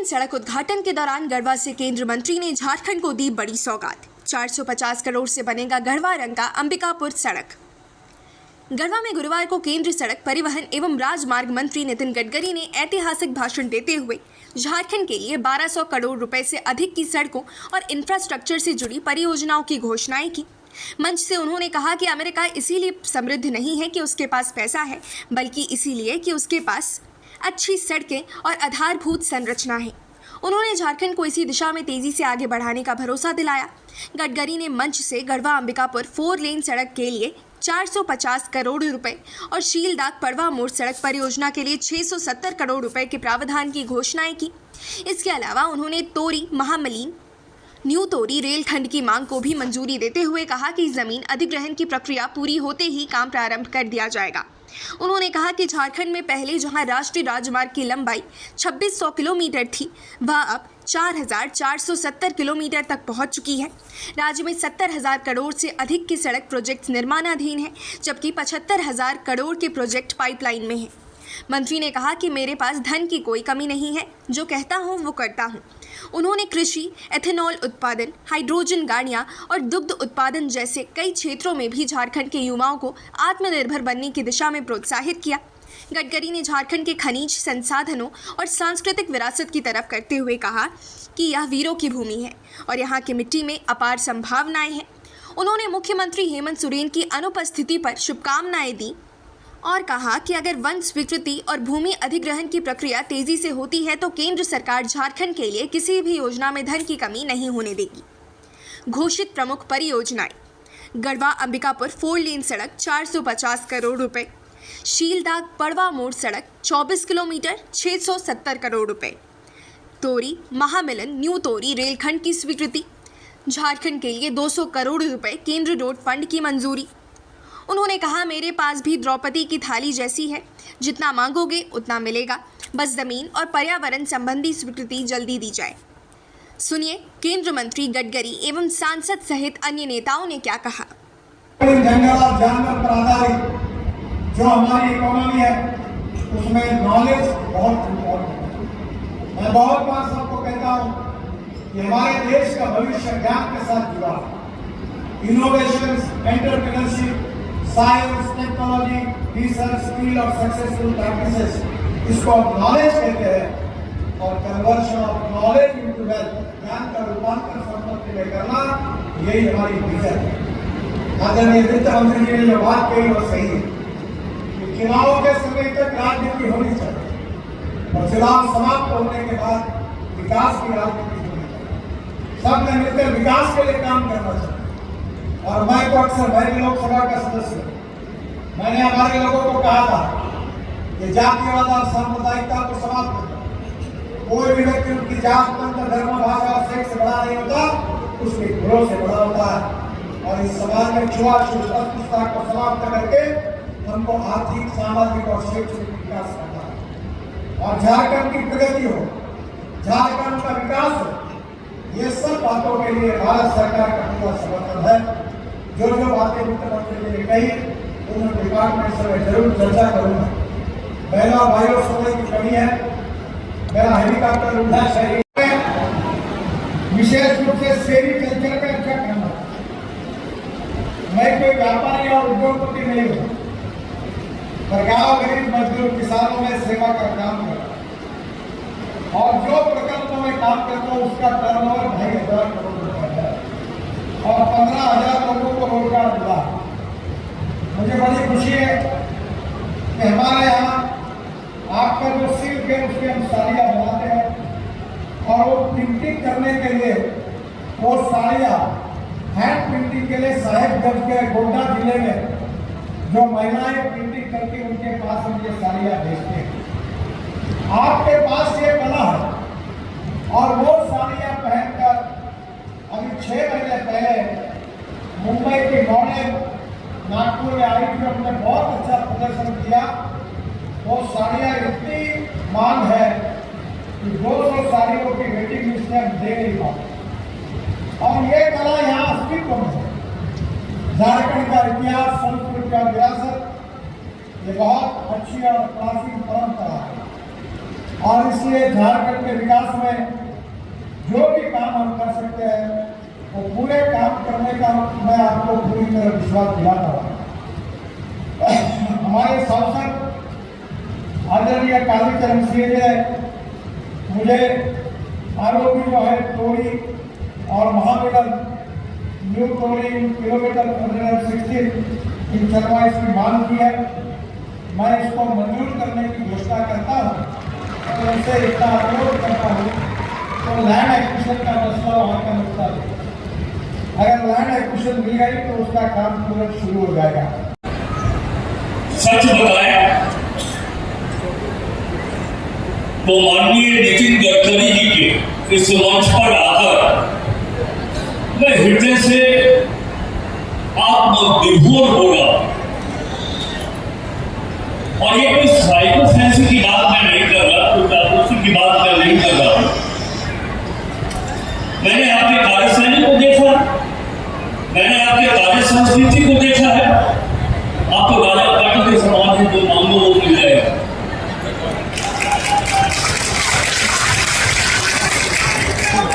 लेन सड़क उद्घाटन के दौरान गढ़वा से केंद्रीय मंत्री ने झारखंड को दी बड़ी सौगात। 450 करोड़ से बनेगा गढ़वा रंगा अंबिकापुर सड़क। गढ़वा में गुरुवार को केंद्रीय सड़क परिवहन एवं राजमार्ग मंत्री नितिन गडकरी ने ऐतिहासिक भाषण देते हुए झारखंड के लिए 1200 करोड़ रुपए से अधिक की सड़कों और इंफ्रास्ट्रक्चर से जुड़ी परियोजनाओं की घोषणाएं की। मंच से उन्होंने कहा कि अमेरिका इसीलिए समृद्ध नहीं है कि उसके पास पैसा है, बल्कि इसीलिए कि उसके पास अच्छी सड़कें और आधारभूत संरचना है। उन्होंने झारखंड को इसी दिशा में तेजी से आगे बढ़ाने का भरोसा दिलाया। गडकरी ने मंच से गढ़वा अंबिकापुर 4 लेन सड़क के लिए 450 करोड़ रुपए और शीलदाग पड़वा मोड़ सड़क परियोजना के लिए 670 करोड़ रुपए के प्रावधान की घोषणाएं की। इसके अलावा उन्होंने तोरी महामलीन न्यू तोरी रेलखंड की मांग को भी मंजूरी देते हुए कहा कि जमीन अधिग्रहण की प्रक्रिया पूरी होते ही काम प्रारंभ कर दिया जाएगा। उन्होंने कहा कि झारखंड में पहले जहां राष्ट्रीय राजमार्ग की लंबाई 2600 किलोमीटर थी, वह अब 4470 किलोमीटर तक पहुंच चुकी है। राज्य में 70,000 करोड़ से अधिक के सड़क प्रोजेक्ट निर्माणाधीन हैं, जबकि 75,000 करोड़ के प्रोजेक्ट पाइपलाइन में हैं। मंत्री ने कहा कि मेरे पास धन की कोई कमी नहीं है, जो कहता हूं वो करता हूं। उन्होंने कृषि, एथेनॉल उत्पादन, हाइड्रोजन गाड़ियां और दुग्ध उत्पादन जैसे कई क्षेत्रों में भी झारखंड के युवाओं को आत्मनिर्भर बनने की दिशा में प्रोत्साहित किया। गडकरी ने झारखंड के खनिज संसाधनों और सांस्कृतिक विरासत की तरफ करते हुए कहा कि यह वीरों की भूमि है और यहाँ की मिट्टी में अपार संभावनाएं हैं। उन्होंने मुख्यमंत्री हेमंत सोरेन की अनुपस्थिति पर शुभकामनाएं दी और कहा कि अगर वन स्वीकृति और भूमि अधिग्रहण की प्रक्रिया तेजी से होती है तो केंद्र सरकार झारखंड के लिए किसी भी योजना में धन की कमी नहीं होने देगी। घोषित प्रमुख परियोजनाएं: गढ़वा अंबिकापुर 4 लेन सड़क 450 करोड़ रुपए, शीलदाग पड़वा मोड़ सड़क 24 किलोमीटर 670 करोड़ रुपए, तोरी महामिलन न्यू तोरी रेलखंड की स्वीकृति, झारखंड के लिए 200 करोड़ रुपए केंद्र रोड फंड की मंजूरी। उन्होंने कहा, मेरे पास भी द्रौपदी की थाली जैसी है, जितना मांगोगे उतना मिलेगा, बस जमीन और पर्यावरण संबंधी स्वीकृति जल्दी दी जाए। सुनिए केंद्रीय मंत्री गडकरी एवं सांसद सहित अन्य नेताओं ने क्या कहा। जंगल और जानवर पर आधारित जो हमारी इकोनॉमी है, उसमें नॉलेज बहुत इम्पोर्टेंट है। मैं बहुत बार सबको कहता हूँ कि हमारे देश का भविष्य ज्ञान के साथ जुड़ा है। Innovation, entrepreneurship, science, technology, research, skill और सक्सेसफुल प्रैक्टिसेस, इसको नॉलेज कहते हैं। और conversion of knowledge into wealth, ज्ञान का रूपांतर संपत्ति में करना, यही हमारी विजन है। आदरणीय वित्त मंत्री जी ने जो बात कही वो सही है कि चुनाव के समय तक राजनीति होनी चाहिए और चुनाव समाप्त होने के बाद विकास की राजनीति होनी चाहिए। सबने मिलकर विकास के लिए काम करना चाहिए। और मैं तो अक्सर मैं लोकसभा का सदस्य हूं, मैंने हमारे लोगों को कहा था कि जातिवाद और सांप्रदायिकता को समाप्त करो। कोई भी व्यक्ति उनकी जात, पंथ, धर्म, भाषा और सेक्स से बड़ा नहीं होता, उसके गुणों से बड़ा होता है। और इस समाज में छुआछूत, अस्पृश्यता को समाप्त करके हमको आर्थिक, सामाजिक और शैक्षणिक विकास करना है। और झारखंड की प्रगति हो, झारखंड का विकास हो, ये सब बातों के लिए भारत सरकार का पूरा समर्थन है। जो बातें मुख्यमंत्री जी ने कही, उन डिपार्टमेंट से मैं जरूर चर्चा करूंगा। बहनों और भाइयों, समय की कमी है। मेरा हेलीकॉप्टर उड़ा शहरी में विशेष रूप से सेरीकल्चर का अच्छा करना। मैं कोई व्यापारी और उद्योगपति नहीं हूँ, पर गाँव गरीब मजदूर किसानों में सेवा का काम करता और जो प्रकल्पों में काम करता हूँ उसका टर्नओवर 2,500 करोड़ रुपए है और 15,000 लोगों को रोजगार मिला। मुझे बड़ी खुशी है कि हमारे यहाँ आपका जो सिल्क है उसकी हम साड़ियाँ बनाते हैं और वो प्रिंटिंग करने के लिए वो साड़ियाँ हैंड प्रिंटिंग के लिए साहेबगंज के गोड्डा जिले में जो महिलाएं प्रिंटिंग करके उनके पास हम ये साड़ियाँ भेजते हैं। आपके पास ये कला है और वो साड़ियाँ पहनकर अभी 6 महीने पहले मुंबई के मॉडल नागपुर में आई थी, हमने बहुत अच्छा प्रदर्शन किया। वो साड़ियाँ इतनी मांग है कि 200 साड़ियों की वेटिंग लिस्ट में हम दे नहीं पाते। और ये कला यहाँ अस्तित्व में है। झारखंड का इतिहास, संस्कृति का विरासत, ये बहुत अच्छी और प्राचीन परंपरा है और इसलिए झारखंड के विकास में का मैं आपको पूरी तरह विश्वास दिलाता हूँ। हमारे सांसद आदरणीय कालीचरण सिंह ने मुझे आरोपी जो है टोरी और महानगर न्यू टोरी किलोमीटर 116 इन चरवा इसकी मांग की है। मैं इसको मंजूर करने की घोषणा करता हूँ और उनसे इतना अनुरोध करता हूँ तो लैंड एक्विजिशन का मसला वहाँ का मसला है। अगर लैंड एक्विजिशन मिल गई तो उसका काम तुरंत शुरू हो जाएगा। सच बताएं तो माननीय नितिन गडकरी जी के इस मंच पर आकर मैं हृदय से आत्मविभोर हो रहा हूं। और ये कोई साइको फैंसी की बात मैं नहीं कर रहा, कोई चापलूसी की बात मैं नहीं कर रहा हूं। मैंने आपके कार्यशैली को देखा, मैंने आपके कार्य संस्कृति को देखा है। आपको राजा पार्टी के समाज में जो मांगो वो मिल जाएगा।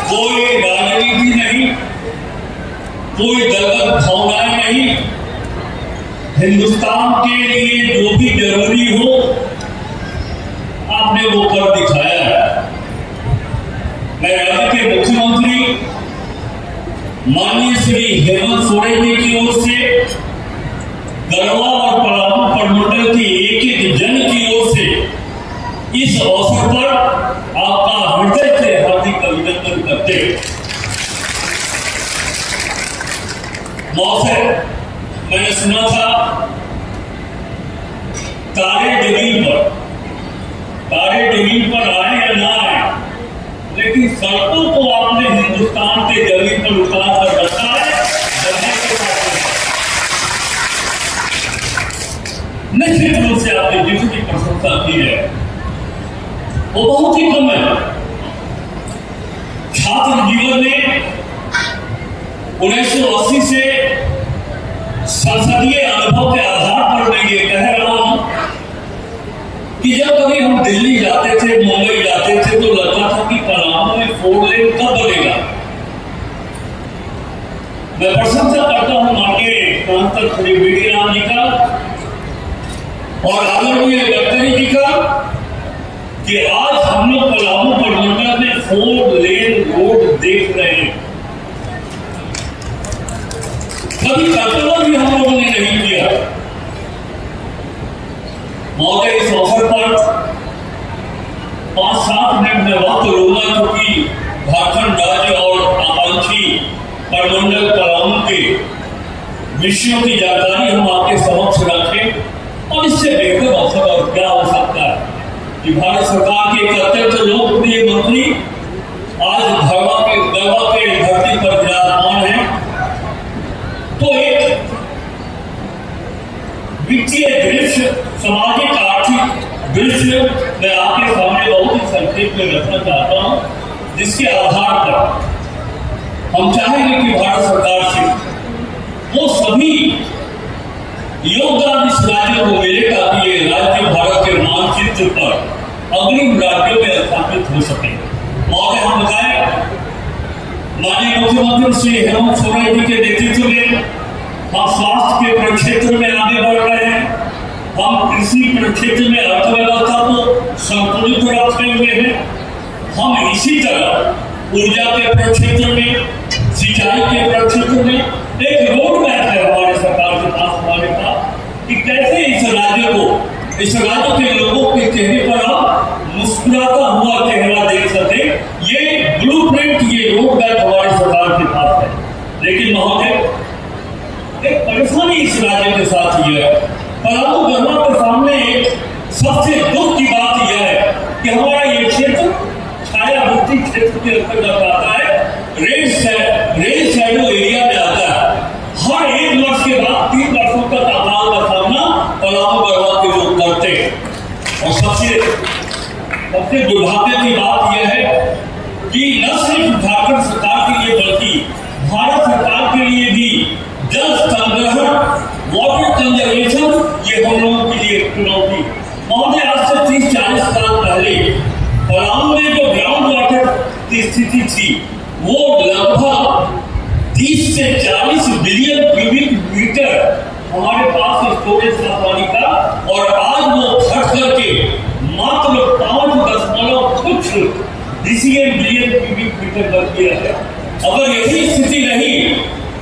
कोई राजनीति नहीं, कोई दलगत भावनाएं नहीं। हिंदुस्तान के लिए जो भी जरूरी हो आपने वो कर दिखाया है। मैं राज्य के मुख्यमंत्री माननीय श्री हेमंत सोरेन जी की ओर से, गढ़वा और पलामू प्रमंडल के एक एक जन की ओर से इस अवसर पर आपका हृदय से हार्दिक अभिनंदन करते। मौसम मैंने सुना था तारे जमीन पर आए या ना आए, लेकिन सड़कों को आपने हिंदुस्तान के जमीन पर उतार कर रखा है। निश्चित रूप से आपने जिसकी प्रशंसा की है वो बहुत ही कम है। छात्र जीवन में 1980 से संसदीय अनुभव के आधार पर मैं ये कह रहा हूं कि जब कभी हम दिल्ली जाते थे, मुंबई जाते थे तो लगता था कि पलामू में 4 लेन कब बनेगा। मैं प्रशंसा करता हूं माननीय सांसद श्री वी.डी. राम जी का और आदरणीय गडकरी जी का कि आज हम लोग पलामू प्रमंडल में 4 लेन रोड देख रहे हैं। कभी कल्पना भी हम लोगों ने नहीं किया। महोदय, इस अवसर पर 5-7 मिनट में वक्त लूंगा क्योंकि झारखंड राज्य और आकांक्षी प्रमंडल पलामू के विषयों की जानकारी हम आपके समक्ष रखें। और इससे बेहतर अवसर और क्या हो सकता है कि भारत सरकार के एक अत्यंत लोकप्रिय मंत्री आज गढ़वा के धरती पर विराजमान है। तो एक वित्तीय दृश्य, सामाजिक आर्थिक दृश्य मैं आपके सामने बहुत ही संक्षेप में रखना चाहता हूं, जिसके आधार पर हम चाहेंगे कि भारत सरकार से वो सभी योगदान इस राज्य को मिले ताकि ये राज्य भारत के मानचित्र पर अग्रिम राज्यों में स्थापित हो सके। महोदय, हम बताएं माननीय मुख्यमंत्री श्री हेमंत सोरेन जी के नेतृत्व में हम स्वास्थ्य के प्रक्षेत्र में आगे बढ़ रहे हैं। हम कृषि प्रक्षेत्र में अर्थव्यवस्था को संतुलित रखे हुए हैं। हम इसी तरह ऊर्जा के प्रक्षेत्र में, सिंचाई के प्रक्षेत्र में एक रोड मैप है हमारे सरकार के पास हमारे पास कि कैसे इस राज्य के लोगों के चेहरे पर हम मुस्कुराता हुआ चेहरा देख सके। ये ब्लूप्रिंट, ये रोड मैप हमारे सरकार के पास है। लेकिन महोदय, एक परेशानी इस राज्य के साथ यह है, पलामू गढ़वा के सामने एक सबसे दुख की बात यह है कि हमारा ये क्षेत्र छायावर्ती क्षेत्र के अंतर्गत आता है, रेड शैडो एरिया में आता है। हर 1 वर्ष के बाद 3 वर्षों तक अकाल का सामना पलामू गढ़वा के लोग करते हैं। और सबसे दुर्भाग्य की बात यह है कि न सिर्फ झारखंड सरकार के लिए बल्कि भारत सरकार के लिए भी जल संग्रहण, वाटर कंजर्वेशन, ये हम लोगों के लिए चुनौती। महोदय, आज से 30-40 साल पहले पलामू में जो ग्राउंड वाटर की स्थिति थी वो लगभग 30 से 40 बिलियन क्यूबिक मीटर हमारे पास स्टोरेज था पानी का, और आज वो घट करके मात्र 5 कुछ बिलियन क्यूबिक मीटर बन गया है। अगर यही स्थिति रही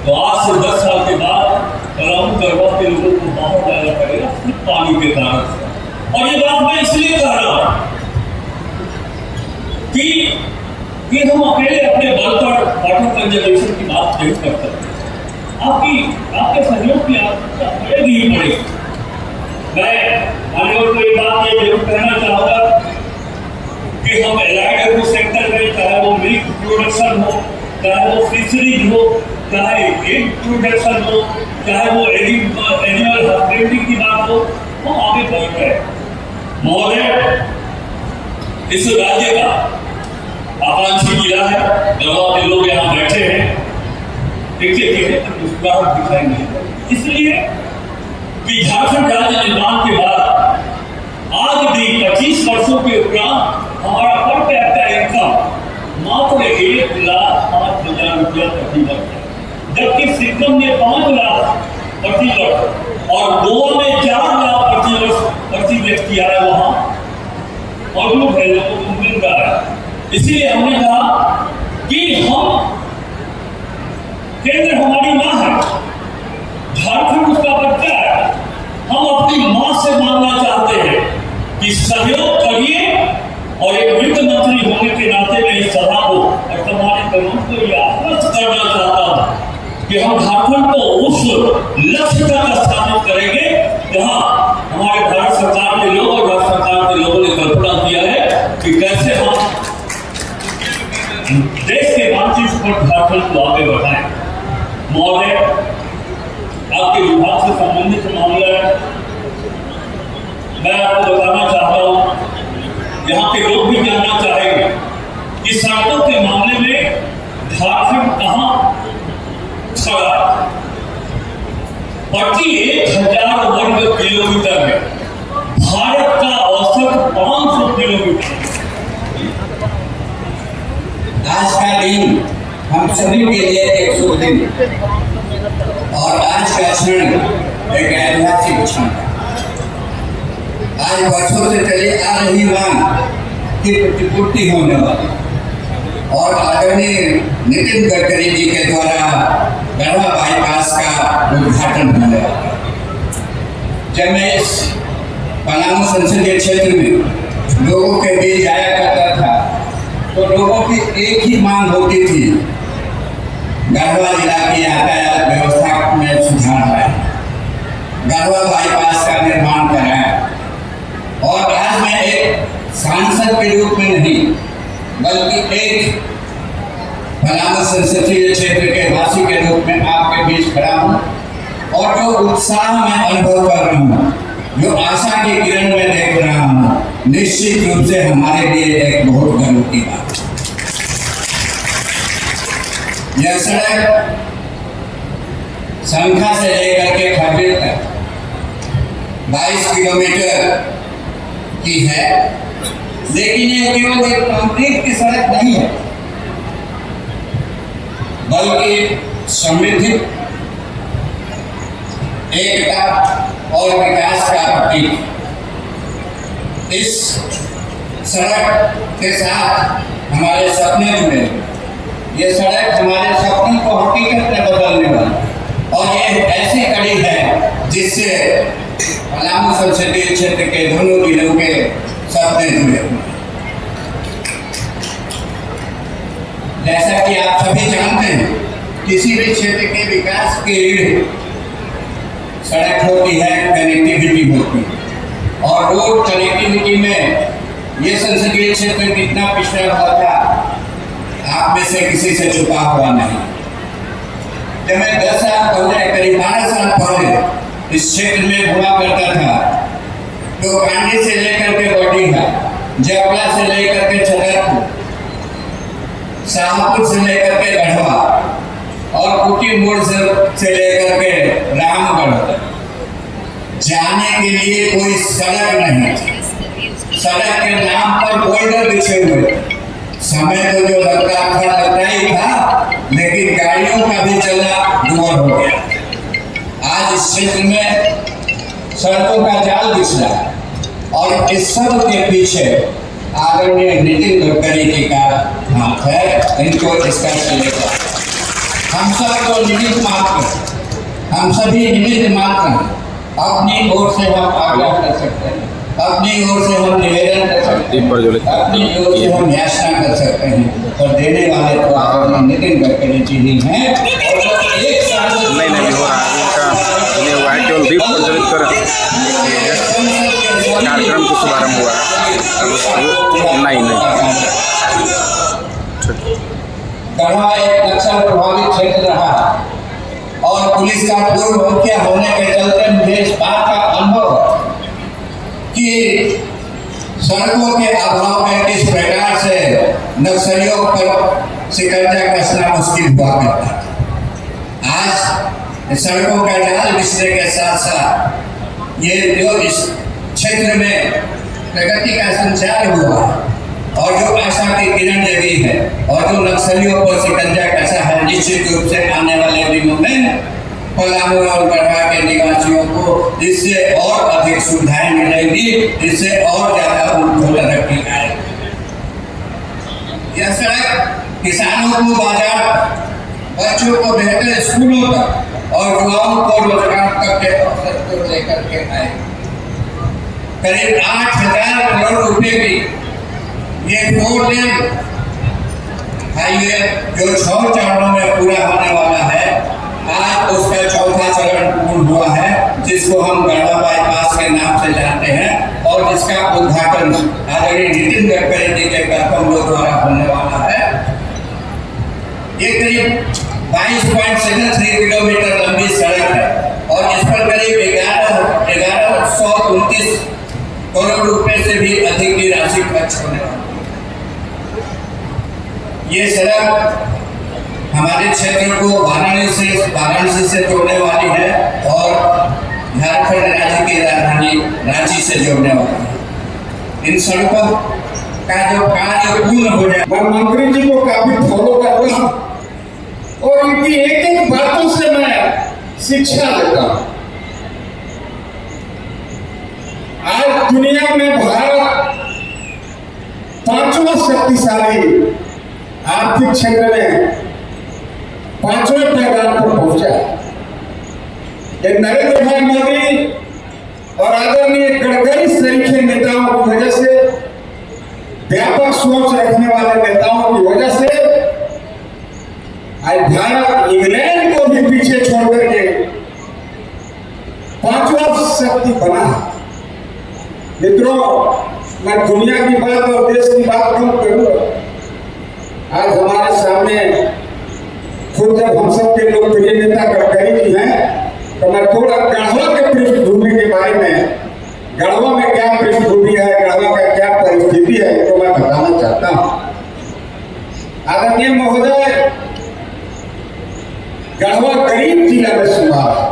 तो आज से 10 साल के बाद पलामू गढ़वा के लोगों को बाहर जाना पड़ेगा सिर्फ पानी के कारण। और ये बात मैं इसलिए कह रहा हूं कि हम अकेले अपने बल पर वाटर कंजर्वेशन की बात नहीं कर सकते। आपके सहयोग की आवश्यकता पड़ेगी ही पड़ेगी। मैं आने को एक बात ये जरूर कहना चाहूंगा कि हम एलाइड एग्रो सेक्टर में, चाहे वो मिल्क प्रोडक्शन हो, चाहे वो फिशरीज हो, चाहे एग प्रोडक्शन हो, चाहे वो एनिमल हस्बेंड्री की बात हो, हम आगे बढ़ गए। महोदय, इस राज्य का आकांक्षी जिला है, गढ़वा के लोग यहाँ बैठे हैं, देखिए मुस्कुराहट दिखाई नहीं, इसलिए कि झारखंड राज्य निर्माण के बाद आज भी 25 वर्षों के उपरांत हमारा पर कैपिटा इनकम मात्र 1,05,000 रुपया प्रति वर्ष है, जबकि सिक्किम में 5 लाख प्रति वर्ष और गोवा में 4 लाख प्रति वर्ष प्रति व्यक्ति आया, वहां मौजूद है, लोगों को मिल रहा है। इसीलिए हमने कहा कि हम केंद्र हमारी मां है, झारखंड उसका बच्चा है, हम अपनी मां से मांगना चाहते हैं कि सहयोग करिए। और एक वित्त मंत्री होने के नाते मैं इस सभा को और सम्मानित करूं को यह आश्वस्त करना चाहता हूं कि हम झारखंड को उस लक्ष्य तक स्थापित करेंगे जहां हमारे भारत सरकार के लोग और राज्य सरकार के लोगों ने कल्पना किया है कि कैसे हम देश के मानचित्र पर झारखंड को आगे बढ़ाएं। महोदय, आपके विभाग से संबंधित मामला है, मैं आपको बताना चाहता हूं, यहाँ के लोग भी जानना चाहेंगे कि सड़कों के मामले में झारखंड कहां खड़ा है। प्रति 1000 वर्ग किलोमीटर में भारत का औसत 500 किलोमीटर। आज का दिन हम सभी के लिए एक शुभ दिन और आज का क्षण एक ऐतिहासिक क्षण है। आज वर्षों से चली आ रही मांग की प्रतिपूर्ति होने वाली और आदरणीय नितिन गडकरी जी के द्वारा गढ़वा बाईपास का उद्घाटन होने वाला। जब मैं इस पलामू संसदीय क्षेत्र में लोगों के बीच जाया करता था तो लोगों की एक ही मांग होती थी, गढ़वा जिला की यातायात व्यवस्था में सुधार लाए, गढ़वा बाईपास का निर्माण कराएं। और आज मैं एक सांसद के रूप में नहीं बल्कि एक पलामू संसदीय क्षेत्र के वासी के रूप में आपके बीच खड़ा हूँ और जो उत्साह मैं अनुभव कर रहा हूँ, जो आशा की किरण में देख रहा हूँ, निश्चित रूप से हमारे लिए एक बहुत गर्व की बात। यह सड़क संख्या से लेकर के खबरे तक 22 किलोमीटर की है, लेकिन ये केवल एक कंक्रीट की सड़क नहीं है बल्कि समृद्धि, एकता और विकास का प्रतीक। इस सड़क के साथ हमारे सपने जुड़े, ये सड़क हमारे सपनों को हकीकत में बदलने वाली और ये ऐसी कड़ी है जिससे पलामू संसदीय क्षेत्र के दोनों जिलों के सपने जुड़े हुए। जैसा कि आप सभी जानते हैं, किसी भी क्षेत्र के विकास के लिए सड़क होती है, कनेक्टिविटी होती है और रोड कनेक्टिविटी में ये संसदीय क्षेत्र कितना पिछड़ा हुआ था आप में से किसी से छुपा हुआ नहीं। जब मैं 10 साल पहले, करीब 12 साल पहले इस क्षेत्र में घुमा करता था तो कांडी से लेकर के बडीहा, जपला से लेकर के छतरपुर, शाहपुर से लेकर के गढ़वा और कुटी मोड़ से लेकर के रामगढ़ जाने के लिए कोई सड़क नहीं। सड़क के नाम पर बोल्डर बिछे हुए, समय तो जो लगता ही था, लेकिन गाड़ियों का भी चल क्षेत्र में सड़कों का जाल बिछ रहा है और इस सब के पीछे आदरणीय नितिन गडकरी जी का हाथ है। इनको इसका चलेगा। हम सब को निमित्त मात्र, हम सभी निमित्त मात्र अपनी ओर से हम आग्रह कर सकते हैं, अपनी ओर से हम निवेदन कर सकते हैं, अपनी ओर से हम याचना कर सकते हैं, और देने वाले तो आदरणीय नितिन गडकरी जी ही हैं। और एक साल नहीं हो रहा है उनका उन्हें वाइट केवल दीप प्रज्वलित कर कार्यक्रम को शुभारंभ हुआ है। नहीं गढ़वा एक नक्सल प्रभावित क्षेत्र रहा और पुलिस का पूर्व मुखिया होने के चलते मुझे इस बात का अनुभव कि सड़कों के अभाव में किस प्रकार से नक्सलियों पर शिकंजा कसना मुश्किल हुआ करता था। आज सड़कों का जाल बिछने के साथ साथ ये जो इस क्षेत्र में प्रगति का संचार हुआ और जो आशा की किरण जगी है और जो नक्सलियों पर शिकंजा कसा है, निश्चित रूप से आने वाले दिनों में पलामू और गढ़वा के निवासियों को इससे और अधिक सुविधाएं मिलेंगी, इससे और ज्यादा उनको तरक्की आएगी। यह सड़क किसानों को बाजार, बच्चों को बेहतर स्कूलों तक और युवाओं को रोजगार तक के अवसर को लेकर के आए। करीब 8,000 करोड़ रुपए की ये 4 लेन हाईवे जो 6 चरणों में पूरा होने वाला है, आज उसका चौथा चरण पूर्ण हुआ है, जिसको हम गढ़वा बाईपास के नाम से जानते हैं और जिसका उद्घाटन आदरणीय नितिन गडकरी जी के कर्तव्यों द्वारा होने वाला है। ये करीब 22.73 किलोमीटर लंबी सड़क है और इस पर करीब 1129 करोड़ रुपए से भी अधिक की राशि खर्च होने वाली। ये सड़क हमारे क्षेत्र को वाराणसी से जोड़ने वाली है और झारखंड राज्य की राजधानी रांची से जोड़ने वाली है। इन सड़कों का जो कार्य पूर्ण हो जाए, मैं मंत्री जी को काफी फॉलो करता हूँ और इनकी एक एक बातों से मैं शिक्षा लेता हूँ। आज दुनिया में भारत 5वां शक्तिशाली आर्थिक क्षेत्र में 5वें पैदान पर पहुंचा। ये नरेंद्र भाई मोदी और आदरणीय गडकरी सरीखे नेताओं की वजह से, व्यापक सोच रखने वाले नेताओं की वजह से आज भारत इंग्लैंड को भी पीछे छोड़ करके 5वां शक्ति बना। मित्रों, मैं दुनिया की बात और देश की बात कम करूंगा। आज हमारे सामने खुद जब हम सब के लोकप्रिय नेता गडकरी जी हैं, तो मैं थोड़ा गढ़वा के पृष्ठभूमि के बारे में, गढ़वा में क्या पृष्ठभूमि है, गढ़वा का क्या परिस्थिति है, तो मैं बताना चाहता हूं। आदरणीय महोदय, गढ़वा गरीब जिला में शुमार है।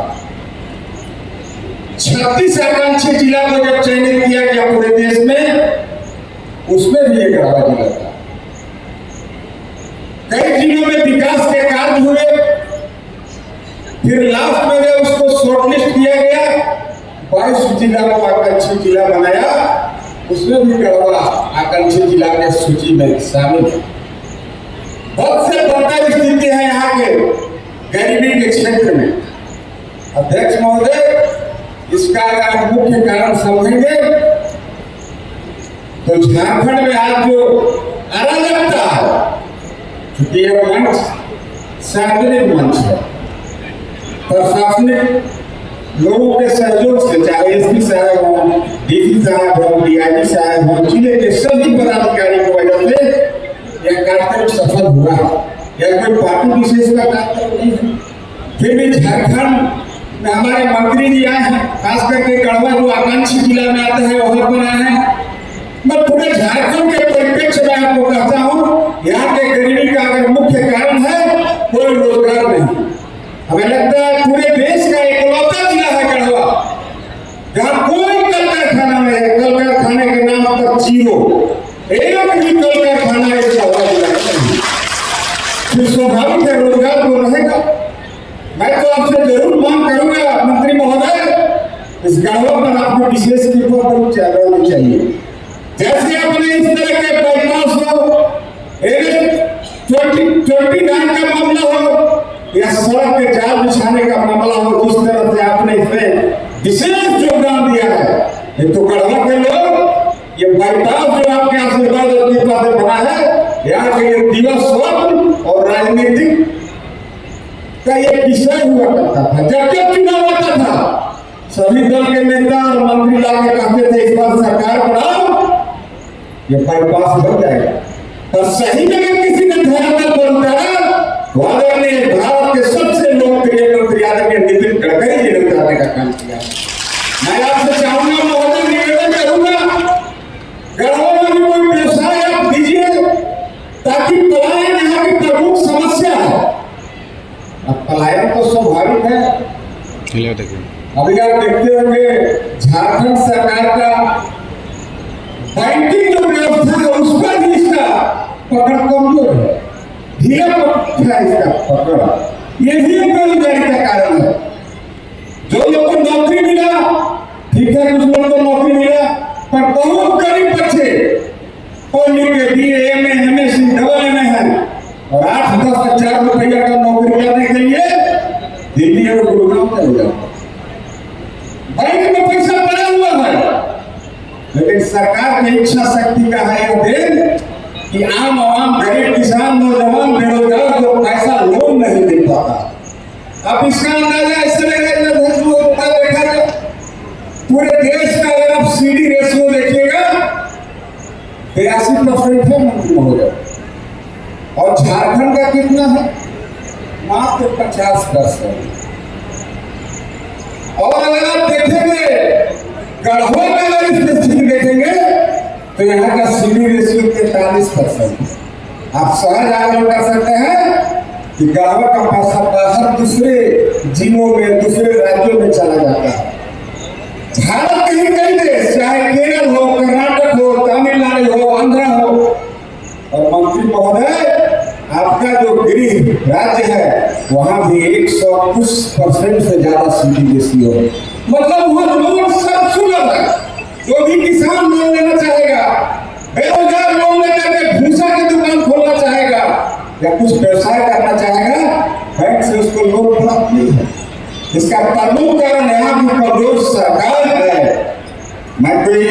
36 आकांक्षी जिला को जब चयनित किया गया पूरे देश में, उसमें भी एक गढ़वा जिला था। कई जिलों में विकास के कार्य हुए, फिर लास्ट में जब उसको शॉर्टलिस्ट किया गया, 22 जिला को आकांक्षी जिला बनाया, उसमें भी गढ़वा आकांक्षी जिला के सूची में शामिल है। बहुत से बदतर स्थिति है यहाँ के गरीबी के क्षेत्र में। अध्यक्ष महोदय, इसका अगर मुख्य कारण समझेंगे तो झारखंड में आज जो अराजकता है, क्योंकि यह मंच सार्वजनिक मंच है, प्रशासनिक लोगों के सहयोग से, चाहे एसपी साहब हो, डीसी साहब हो, डीआईजी साहब हो, जिले के सभी पदाधिकारी की वजह से यह कार्यक्रम सफल हुआ है। यह कोई पार्टी विशेष का कार्यक्रम नहीं है। फिर भी झारखंड में हमारे मंत्री जी आए हैं, खास करके गढ़वा जो आकांक्षी जिला में आता है वहां पर आए हैं। मैं पूरे झारखंड के परिप्रेक्ष्य में आपको कहता हूँ, यहाँ के गरीबी का अगर मुख्य कारण है कोई रोजगार नहीं। हमें लगता है पूरे देश का इकलौता जिला है गढ़वा जहाँ कोई कल कारखाना नहीं है। कल कारखाने के नाम पर जीरो, एक भी कल कारखाना एक गढ़वा जिला नहीं। स्वाभाविक है रोजगार तो रहेगा। मैं तो आपसे जरूर मांग करूंगा मंत्री महोदय, इस गढ़वा पर आपको विशेष कृपा करनी चाहिए। जैसे अपने इस तरह के बाईपास हो, 29 का मामला हो या सड़क के जाल बिछाने का मामला हो, जिस तरह से आपने इसमें विशेष योगदान दिया है, तो गढ़वा के लोग ये बाईपास जो आपके आशीर्वाद और कृपा से बना है, यहाँ के ये दिवस स्वप्न और राजनीतिक का ये विषय हुआ करता था। जब जब चुनाव आता था सभी दल के नेता और मंत्री लाके कहते थे इस बार सरकार बनाओ, ये बाईपास बन जाएगा। और सही जगह किसी ने ध्यान में बोलता तो आदरणीय भारत के सबसे लोकप्रिय मंत्री आदरणीय नितिन गडकरी जी ने उतारने का काम किया। मैं आपसे चाहूंगा, महोदय निवेदन करूंगा, गढ़वा में भी कोई व्यवसाय आप दीजिए ताकि पलायन यहाँ की प्रमुख समस्या है। अब पलायन तो स्वाभाविक है। अभी आप देखते होंगे झारखंड सरकार का बैंकिंग जो व्यवस्था है उस पर भी इसका पकड़ कमजोर है, ढीला है इसका पकड़। ये भी बेरोजगारी का कारण है। जो लोग को नौकरी मिला ठीक है, कुछ लोगों को नौकरी मिला, पर बहुत गरीब बच्चे पढ़ के BA MA MSc AA है और 8-10 हजार रुपया का नौकरी करने के लिए दिल्ली और गुड़गांव चले जाओ। बैंक में पैसा पड़ा हुआ है, लेकिन सरकार की इच्छा शक्ति का है यह देन कि आम आवाम, गरीब किसान, नौजवान, बेरोजगार को पैसा लोन नहीं दे पाता। अब इसका अंदाजा ऐसे देखा जाए, पूरे देश का अगर आप CD रेशियो देखिएगा 82% है मंत्री महोदय, और झारखंड का कितना है? मात्र 50%। और अगर आप देखेंगे गढ़वा में अगर इस स्थिति देखेंगे तो यहाँ का CD रेशियो 43%। आप सहज आकलन कर सकते हैं कि गढ़वा का पैसा बाहर दूसरे जिलों में, दूसरे राज्यों में चला जाता है। भारत के ही कई देश, चाहे केरल हो, कर्नाटक हो, तमिलनाडु हो, आंध्र हो, और मंत्री महोदय आपका जो गृह राज्य है वहां भी 100% से ज्यादा CD रेशियो है। मतलब वहां लोन सब सुलभ है। जो भी किसान लोन लेना चाहेगा, बेरोजगार लोन लेकर भूसा की दुकान खोलना चाहेगा या कुछ व्यवसाय करना चाहेगा, बैंक से उसको लोन प्राप्त नहीं है। इसका प्रमुख कारण यहाँ की कमजोर सरकार है। मैं कोई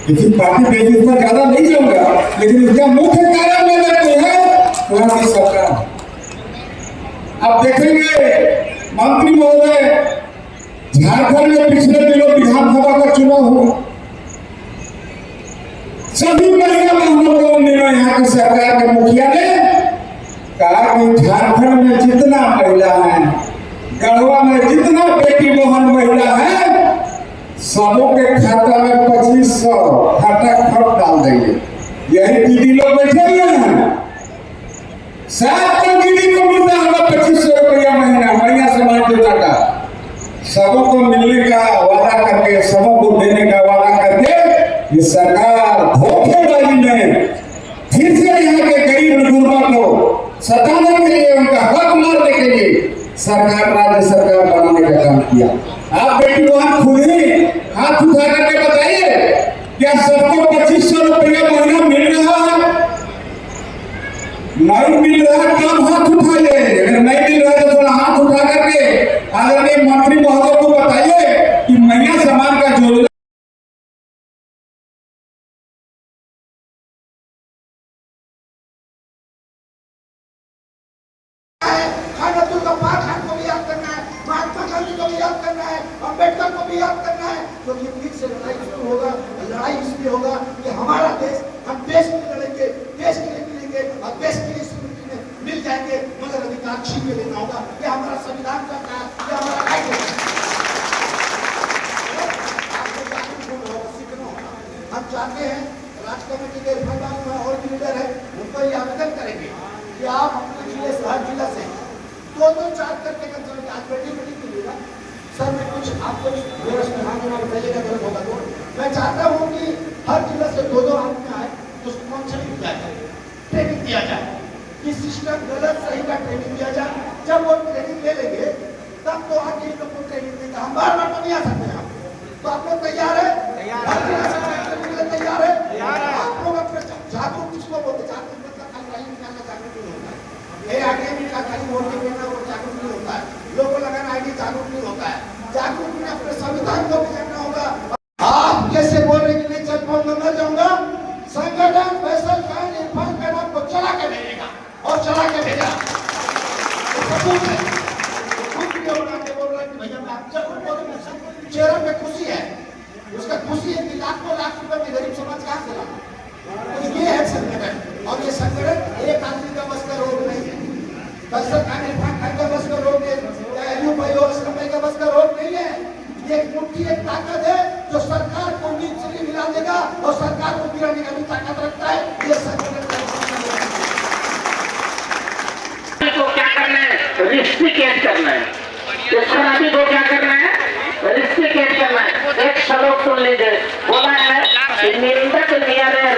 किसी पार्टी बेसिस पर ज्यादा नहीं जाऊंगा, लेकिन इसका मुख्य कारण अगर कोई है तो यहाँ की सरकार है। अब देखेंगे मंत्री महोदय, झारखंड में पिछले दिनों विधानसभा का चुनाव हुआ, सभी महिला लोगों ने, यहाँ की सरकार के मुखिया ने कहा कि झारखंड में जितना महिला है, गढ़वा में जितना बेटी बहन महिला है, सबों के खाता में 2500 खाता खर्च डाल देंगे। यही दीदी लोग बैठे हुए हैं, 7 दीदी को मिलता होगा 2500 रुपया महीना, महिला समाज योजना का। सबों को मिलने का वादा करके, सबों को देने का वादा करके ये सरकार धोखेबाजी में फिर से यहाँ के गरीब गुरबा को सताने के लिए, उनका हक मारने के लिए सरकार, राज्य सरकार बनाने का काम किया। आप बेटी बहन खुद ही हाथ उठा करके बताइए, क्या सबको 2500 रुपया महीना मिल रहा है? नहीं मिल रहा है, कम हाथ उठाइए। अगर नहीं मिल रहा है तो थोड़ा हाथ उठा करके आदरणीय मंत्री महोदय को बताइए कि महिला समाज का जो अम्बेडकर को भी याद करना है, क्योंकि फिर से लड़ाई शुरू होगा। लड़ाई इसलिए होगा कि हमारा देश, हम देश के लिए लड़ेंगे, देश के लिए मिलेंगे और देश के लिए स्मृति में मिल जाएंगे, मगर अधिकार छीन के लेना होगा। ये हमारा संविधान करता है, ये हमारा राइट है। हम चाहते हैं राज्य कमेटी के और भी लीडर है, उनको ये आवेदन करेंगे कि आप अपने जिले से, हर जिला से 2-2 चार्ज करके आज बैठी कीजिएगा। सर मैं कुछ आपको व्यवस्था बताइएगा, गलत होगा तो मैं चाहता हूँ कि हर जिला से 2-2 आदमी आए, उसको काउंसलिंग दिया जाए, ट्रेनिंग दिया जाए, कि सिस्टम गलत सही का ट्रेनिंग दिया जाए। जब वो ट्रेनिंग ले लेंगे तब तो आगे लोग को ट्रेनिंग देगा। हम बार-बार तो नहीं आ सकते हैं, तो आप लोग तैयार है? तैयार है? आप लोग अपने जागरूक किसको बोलते? जागरूक मतलब खाली रैली निकालना जागरूक नहीं होता है। आईडी का खाली वोट देना वो जागरूक नहीं होता है। लोगों लगाना आईडी जागरूक नहीं होता है। जागरूक में अपने संविधान को भी जानना होगा। आप कैसे बोल रहे कि नहीं चल पाऊंगा, मैं जाऊंगा। संगठन फैसल खान इरफान का नाम को चला के भेजेगा और चला के भेजा। सबूत है। खुद भी बना के बोल रहा है कि भैया मैं आप चेहरे पे खुशी है, उसका खुशी है कि लाखों लाख रुपए में गरीब समाज कहाँ से लाओ। तो ये है संगठन, और ये संगठन एक आदमी का बस का रोग नहीं है। फैसल खान इरफान खान का बस का रोग है, अयूब भाई और असलम भाई का बस का रोग नहीं है। ये एक मुट्ठी एक ताकत है जो सरकार को नींद से हिला देगा और सरकार को गिराने का भी ताकत रखता है। ये संगठन को क्या करना है? रिस्ट्रिकेट करना है। इस शराबी को क्या करना है? रिस्ट्रिकेट करना है। एक श्लोक सुन लीजिए, बोला है कि निंदक नियरे